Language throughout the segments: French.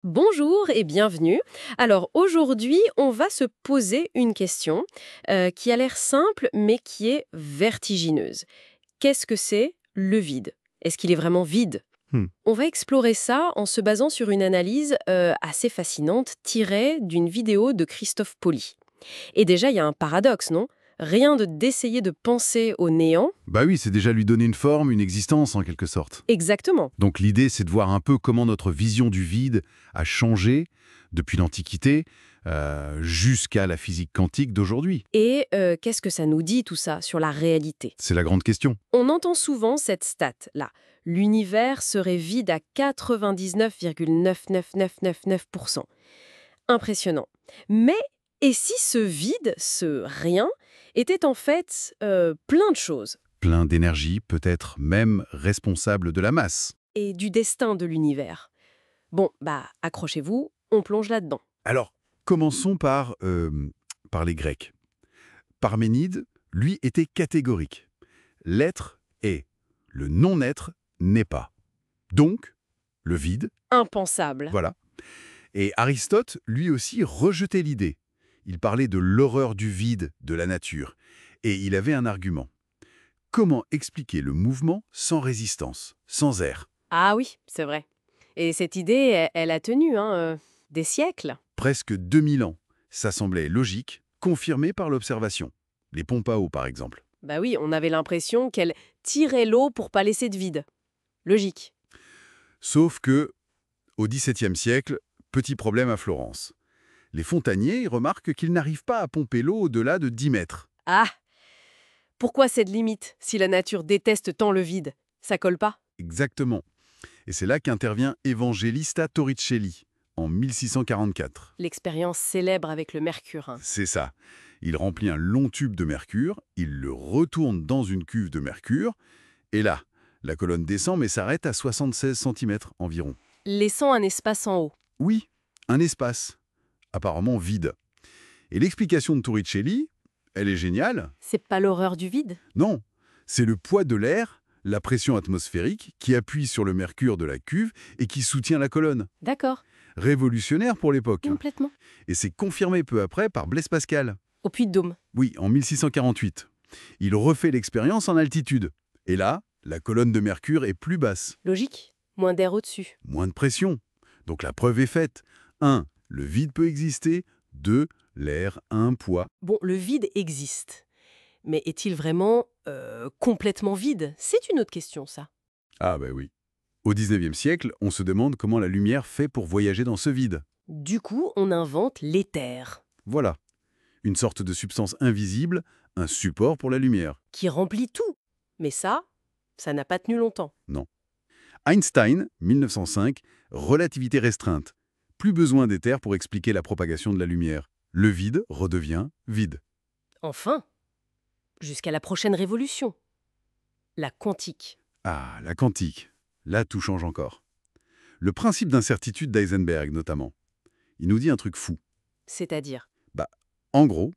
Bonjour et bienvenue. Alors aujourd'hui, on va se poser une question qui a l'air simple mais qui est vertigineuse. Qu'est-ce que c'est le vide? Est-ce qu'il est vraiment vide? Hmm. On va explorer ça en se basant sur une analyse assez fascinante tirée d'une vidéo de Christophe Pauly. Et déjà, il y a un paradoxe, non? Rien d'essayer de penser au néant. Bah oui, c'est déjà lui donner une forme, une existence en quelque sorte. Exactement. Donc l'idée, c'est de voir un peu comment notre vision du vide a changé depuis l'Antiquité jusqu'à la physique quantique d'aujourd'hui. Et qu'est-ce que ça nous dit tout ça sur la réalité? C'est la grande question. On entend souvent cette stat-là. L'univers serait vide à 99,99999%. Impressionnant. Mais, et si ce vide, ce rien, était en fait plein de choses Plein d'énergie, peut-être même responsable de la masse. et du destin de l'univers? Bon, accrochez-vous, on plonge là-dedans. Alors, commençons par les Grecs. Parménide, lui, était catégorique. L'être est, le non-être n'est pas. Donc, le vide, Impensable. voilà. Et Aristote, lui aussi, rejetait l'idée. Il parlait de l'horreur du vide de la nature. Et il avait un argument. Comment expliquer le mouvement sans résistance, sans air? Ah oui, c'est vrai. Et cette idée, elle a tenu des siècles. Presque 2000 ans. Ça semblait logique, confirmé par l'observation. Les pompes à eau, par exemple. Bah oui, on avait l'impression qu'elle tirait l'eau pour pas laisser de vide. Logique. Sauf que, au XVIIe siècle, petit problème à Florence. Les fontaniers remarquent qu'ils n'arrivent pas à pomper l'eau au-delà de 10 mètres. Ah, pourquoi cette limite si la nature déteste tant le vide? Ça colle pas? Exactement. Et c'est là qu'intervient Evangelista Torricelli, en 1644. L'expérience célèbre avec le mercure, hein. C'est ça. Il remplit un long tube de mercure, il le retourne dans une cuve de mercure, et là, la colonne descend mais s'arrête à 76 cm environ. Laissant un espace en haut. Oui, un espace, apparemment vide. Et l'explication de Torricelli, elle est géniale. C'est pas l'horreur du vide? Non, c'est le poids de l'air, la pression atmosphérique, qui appuie sur le mercure de la cuve et qui soutient la colonne. D'accord, Révolutionnaire pour l'époque, hein. complètement. Et c'est confirmé peu après par Blaise Pascal. Au Puy-de-Dôme. Oui, en 1648. Il refait l'expérience en altitude. Et là, la colonne de mercure est plus basse, Logique. Moins d'air au-dessus. moins de pression. Donc la preuve est faite. 1. Le vide peut exister. 2. L'air a un poids. Bon, le vide existe. Mais est-il vraiment complètement vide? C'est une autre question, ça. Ah bah oui. Au 19e siècle, on se demande comment la lumière fait pour voyager dans ce vide. Du coup, on invente l'éther, Voilà. Une sorte de substance invisible, un support pour la lumière. qui remplit tout. Mais ça n'a pas tenu longtemps. Non. Einstein, 1905, relativité restreinte. Plus besoin d'éther pour expliquer la propagation de la lumière. Le vide redevient vide. Enfin, jusqu'à la prochaine révolution, la quantique. Ah, la quantique. Là, tout change encore. Le principe d'incertitude d'Heisenberg, notamment. Il nous dit un truc fou. C'est-à-dire, Bah, en gros,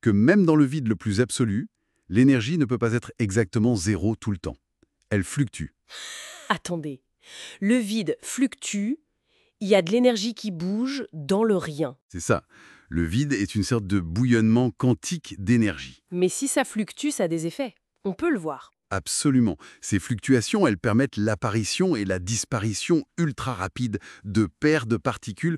que même dans le vide le plus absolu, l'énergie ne peut pas être exactement zéro tout le temps. Elle fluctue. attendez, le vide fluctue, il y a de l'énergie qui bouge dans le rien. C'est ça. Le vide est une sorte de bouillonnement quantique d'énergie. Mais si ça fluctue, ça a des effets. On peut le voir. Absolument. Ces fluctuations, elles permettent l'apparition et la disparition ultra rapide de paires de particules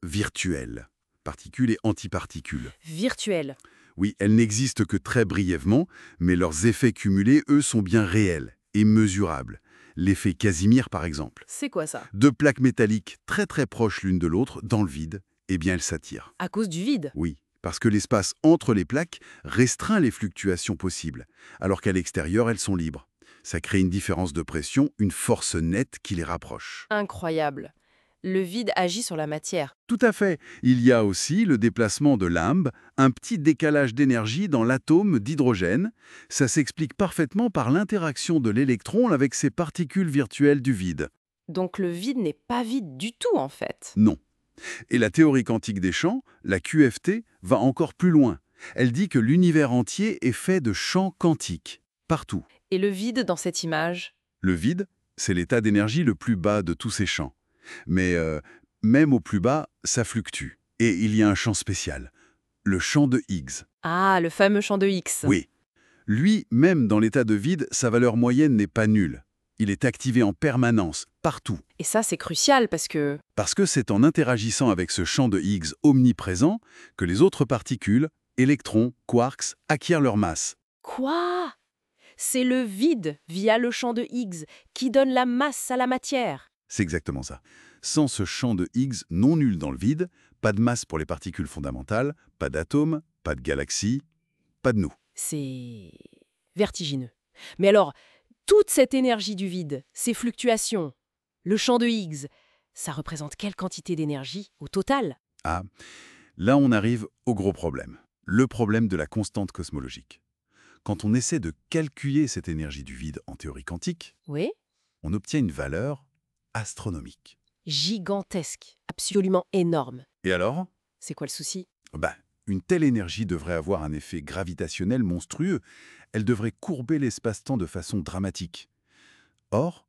virtuelles. Particules et antiparticules. Virtuel. Oui, elles n'existent que très brièvement, mais leurs effets cumulés, eux, sont bien réels et mesurables. L'effet Casimir, par exemple. C'est quoi ça? Deux plaques métalliques très très proches l'une de l'autre dans le vide, eh bien elles s'attirent. À cause du vide. Oui, parce que l'espace entre les plaques restreint les fluctuations possibles, alors qu'à l'extérieur, elles sont libres. Ça crée une différence de pression, une force nette qui les rapproche. Incroyable. Le vide agit sur la matière. Tout à fait. Il y a aussi le déplacement de Lamb, un petit décalage d'énergie dans l'atome d'hydrogène. Ça s'explique parfaitement par l'interaction de l'électron avec ces particules virtuelles du vide. Donc le vide n'est pas vide du tout en fait. Non. Et la théorie quantique des champs, la QFT, va encore plus loin. Elle dit que l'univers entier est fait de champs quantiques, partout. Et le vide dans cette image? Le vide, c'est l'état d'énergie le plus bas de tous ces champs. Mais Même au plus bas, ça fluctue. Et il y a un champ spécial, le champ de Higgs. Ah, le fameux champ de X. Oui. Lui, même dans l'état de vide, sa valeur moyenne n'est pas nulle. Il est activé en permanence, partout. Et ça, c'est crucial parce que... Parce que c'est en interagissant avec ce champ de Higgs omniprésent que les autres particules, électrons, quarks, acquièrent leur masse. Quoi? C'est le vide, via le champ de Higgs, qui donne la masse à la matière. C'est exactement ça. Sans ce champ de Higgs non nul dans le vide, pas de masse pour les particules fondamentales, pas d'atomes, pas de galaxies, pas de nous. C'est vertigineux. Mais alors, toute cette énergie du vide, ces fluctuations, le champ de Higgs, ça représente quelle quantité d'énergie au total? Ah, là on arrive au gros problème. Le problème de la constante cosmologique. Quand on essaie de calculer cette énergie du vide en théorie quantique, Oui? on obtient une valeur astronomique. Gigantesque, absolument énorme. Et alors? C'est quoi le souci? Une telle énergie devrait avoir un effet gravitationnel monstrueux. Elle devrait courber l'espace-temps de façon dramatique. Or,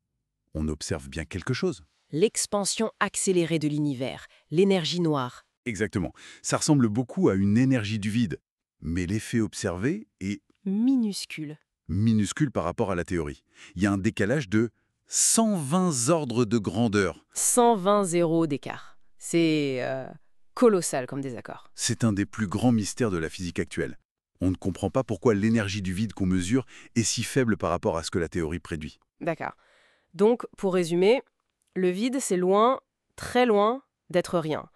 on observe bien quelque chose. L'expansion accélérée de l'univers, l'énergie noire. Exactement. Ça ressemble beaucoup à une énergie du vide. Mais l'effet observé est Minuscule. minuscule par rapport à la théorie. Il y a un décalage de 120 ordres de grandeur. 120 zéros d'écart. C'est colossal comme désaccord. C'est un des plus grands mystères de la physique actuelle. On ne comprend pas pourquoi l'énergie du vide qu'on mesure est si faible par rapport à ce que la théorie prédit. D'accord. Donc, pour résumer, le vide, c'est loin, très loin, d'être rien.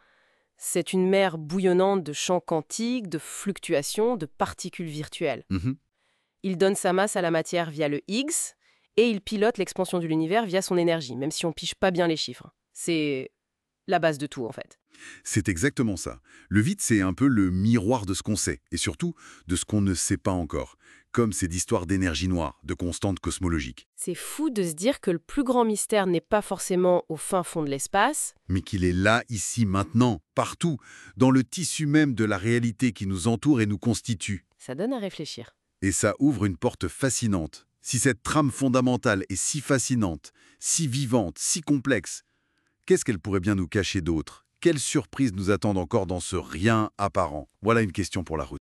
C'est une mer bouillonnante de champs quantiques, de fluctuations, de particules virtuelles. Mhm. Il donne sa masse à la matière via le Higgs, et il pilote l'expansion de l'univers via son énergie, même si on pige pas bien les chiffres. C'est la base de tout, en fait. C'est exactement ça. Le vide, c'est un peu le miroir de ce qu'on sait, et surtout de ce qu'on ne sait pas encore, comme ces histoires d'énergie noire, de constantes cosmologiques. C'est fou de se dire que le plus grand mystère n'est pas forcément au fin fond de l'espace. Mais qu'il est là, ici, maintenant, partout, dans le tissu même de la réalité qui nous entoure et nous constitue. Ça donne à réfléchir. Et ça ouvre une porte fascinante. Si cette trame fondamentale est si fascinante, si vivante, si complexe, qu'est-ce qu'elle pourrait bien nous cacher d'autre? Quelles surprises nous attendent encore dans ce rien apparent? Voilà une question pour la route.